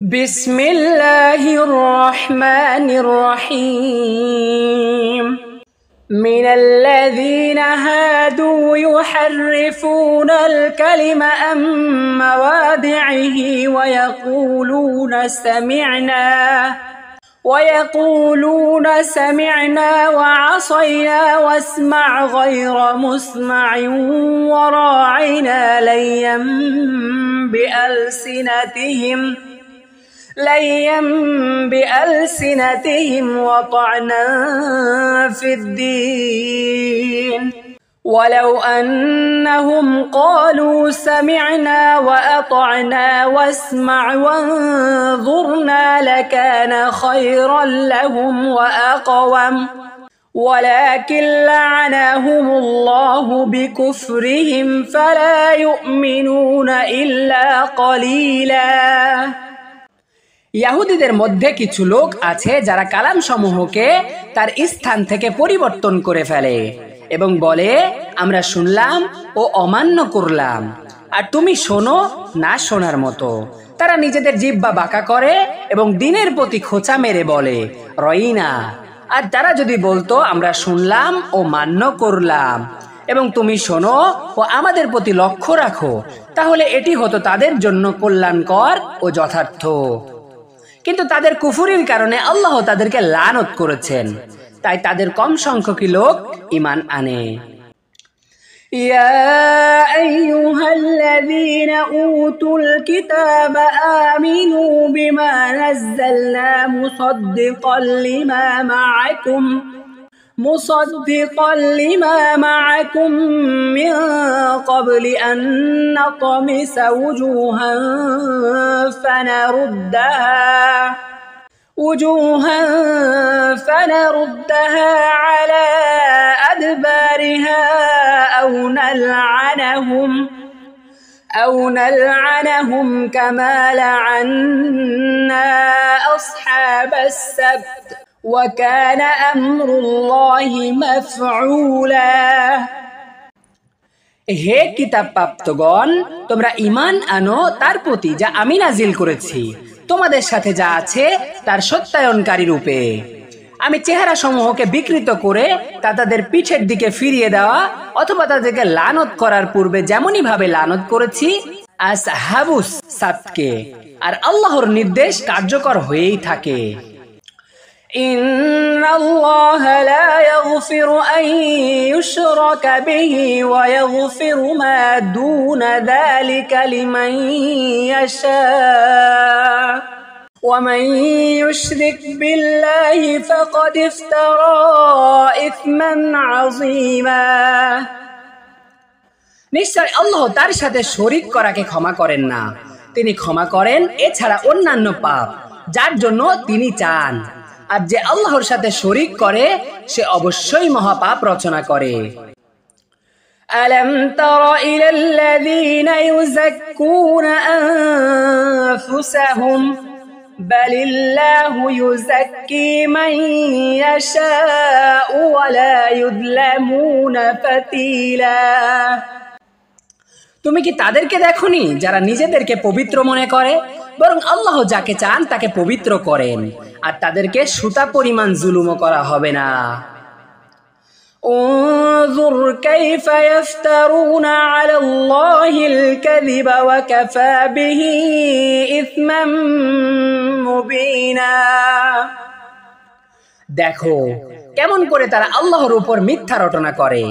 بسم الله الرحمن الرحيم من الذين هادوا يحرفون الكلم عن مواضعه ويقولون سمعنا وعصينا واسمع غير مسمع وراعنا ليا بألسنتهم وطعنا في الدين ولو أنهم قالوا سمعنا وأطعنا واسمع وانظرنا لكان خيرا لهم وأقوم ولكن لعنهم الله بكفرهم فلا يؤمنون إلا قليلا ইয়াহুদীদের মধ্যে কিছু লোক আছে যারা কালাম সমূহকে তার স্থান থেকে পরিবর্তন করে ফেলে এবং বলে আমরা শুনলাম ও অমান্য করলাম আর তুমি শোনো না শোনার মতো। তারা নিজেদের জিহ্বা বাঁকা করে এবং দ্বীনের প্রতি খোঁচা মেরে বলে রইনা, আর তারা যদি বলতো আমরা শুনলাম ও মান্য করলাম এবং তুমি শোনো ও আমাদের প্রতি লক্ষ্য রাখো, তাহলে এটি হতো তাদের জন্য কল্যাণকর ও যথার্থ। কিন্তু তাদের কুফরির কারণে আল্লাহ তাদেরকে লানত করেছেন, তাই তাদের কম সংখ্যকই লোক ঈমান আনে। ইয়া আইয়ুহাল্লাযীনা উতুল কিতাবা আমিনু বিমা নাযালনা মুসাদ্দিকান লিমা মা'আকুম মিন ক্বাবলি আন নাতমিসা ওজুহান فنردها على أدبارها أو نلعنهم كما لعنا أصحاب السبت وكان أمر الله مفعولا হে কিতাব প্রাপ্তগণ, তোমরা ঈমান আনো তার প্রতি যা আমি নাজিল করেছি, তোমাদের সাথে যা আছে তার সত্যায়নকারী রূপে। আমি চেহারা সমূহকে বিকৃত করে তা তাদের পিঠের দিকে ফিরিয়ে দেওয়া অথবা তাদেরকে লানত করার পূর্বে যেমনই ভাবে লানত করেছি আসহাবুস সাবতকে, আর আল্লাহর নির্দেশ কার্যকর হয়েই থাকে। ইন্নাল্লাহা লা ইয়াগফিরু আন ইউশরাকা বিহি ওয়া ইয়াগফিরু মা দুনা যালিকা লিমান ইয়াশা ومن يشرك بالله فقد افترى إثما عظيما নিশ্চয় আল্লাহ তার সাথে শরীক করাকে ক্ষমা করেন না, তিনি ক্ষমা করেন এছাড়া অন্যান্য পাপ যার জন্য তিনি চান, আর যে আল্লাহর সাথে শরীক করে সে অবশ্যই মহাপাপ রচনা করে। ألم تر إلى الذين يزكون أنفسهم بل الله يزكي من يشاء ولا يظلمون فتيلا তুমি কি তাদেরকে দেখোনি যারা নিজেদেরকে পবিত্র মনে করে? বরং আল্লাহ যাকে চান তাকে পবিত্র করেন, আর তাদেরকে সুতা পরিমাণ জুলুমও করা হবে না। انظر كيف يفترون على الله الكذب وكفى به إثما مبينا দেখো কেমন করে তারা আল্লাহর উপর মিথ্যা রটনা করে,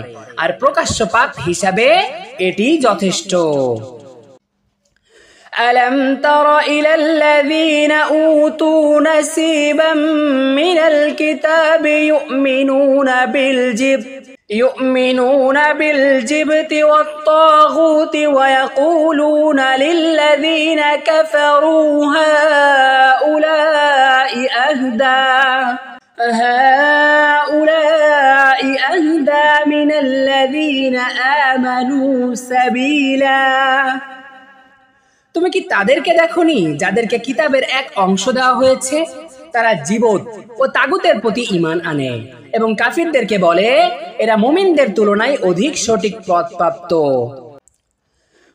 আর প্রকাশ্য পাপ হিসাবে এটি যথেষ্ট। ألم تر إلى الذين أوتوا نصيبا من الكتاب يؤمنون بالجبت والطاغوت ويقولون للذين كفروا هؤلاء أهدى من الذين آمنوا سبيلا তুমি কি তাদেরকে দেখোনি যাদেরকে কিতাবের এক অংশ দেওয়া হয়েছে? তারা জীবত ও তাগুতের প্রতি ঈমান আনে এবং কাফিরদেরকে বলে এরা মুমিনদের তুলনায় অধিক সঠিক পথ প্রাপ্ত।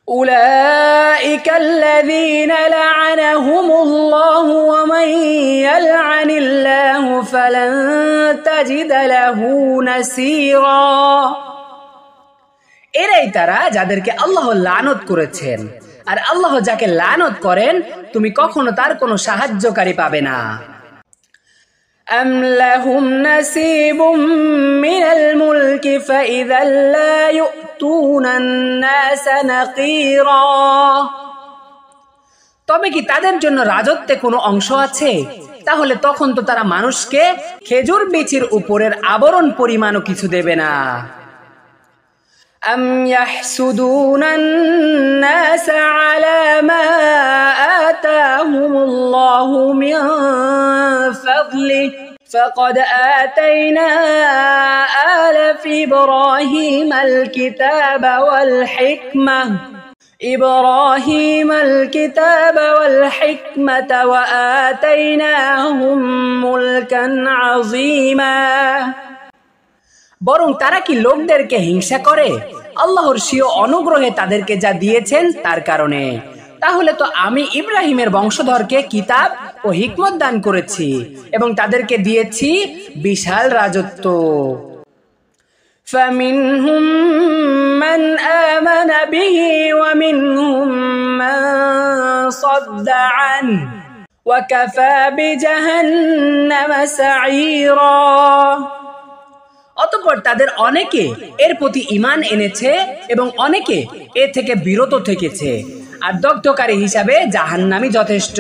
উলাইকা আল্লাযীনা লা'আনাহুমুল্লাহ فلن تجد له نصيرا এরাই তারা যাদেরকে আল্লাহ লানত করেছেন, আর আল্লাহ যাকে লানত করেন তুমি কখনো তার কোনো সাহায্যকারী পাবে না। أم لهم نصيب من الملك فإذا لا يؤتون الناس نقيرا তবে কি তাদের জন্য রাজত্বে কোনো অংশ আছে? তাহলে তখন তো তারা মানুষকে খেজুর বিচির উপরের আবরণ পরিমাণও কিছু দেবে না। أم يحسدون الناس على ما آتاهم الله من فضله فقد آتينا آل إبراهيم الكتاب والحكمة وآتيناهم ملكا عظيما বরং তারা কি লোকদেরকে হিংসা করে আল্লাহর স্বীয় অনুগ্রহে তাদেরকে যা দিয়েছেন তার কারণে? তাহলে তো আমি ইব্রাহিমের বংশধরকে কিতাব ও হিকমত দান করেছি এবং তাদেরকে দিয়েছি বিশাল রাজত্ব। فَمِنْهُمْ مَنْ آمَنَ بِهِ وَمِنْهُمْ مَنْ صَدَّ عَنْهُ وَكَفَى بِجَهَنَّمَ سَعِيرًا অতঃপর তাদের অনেকে এর প্রতি ঈমান এনেছে এবং অনেকে এ থেকে বিরত থেকেছে, আর দগ্ধকারী হিসাবে জাহান্নামই যথেষ্ট।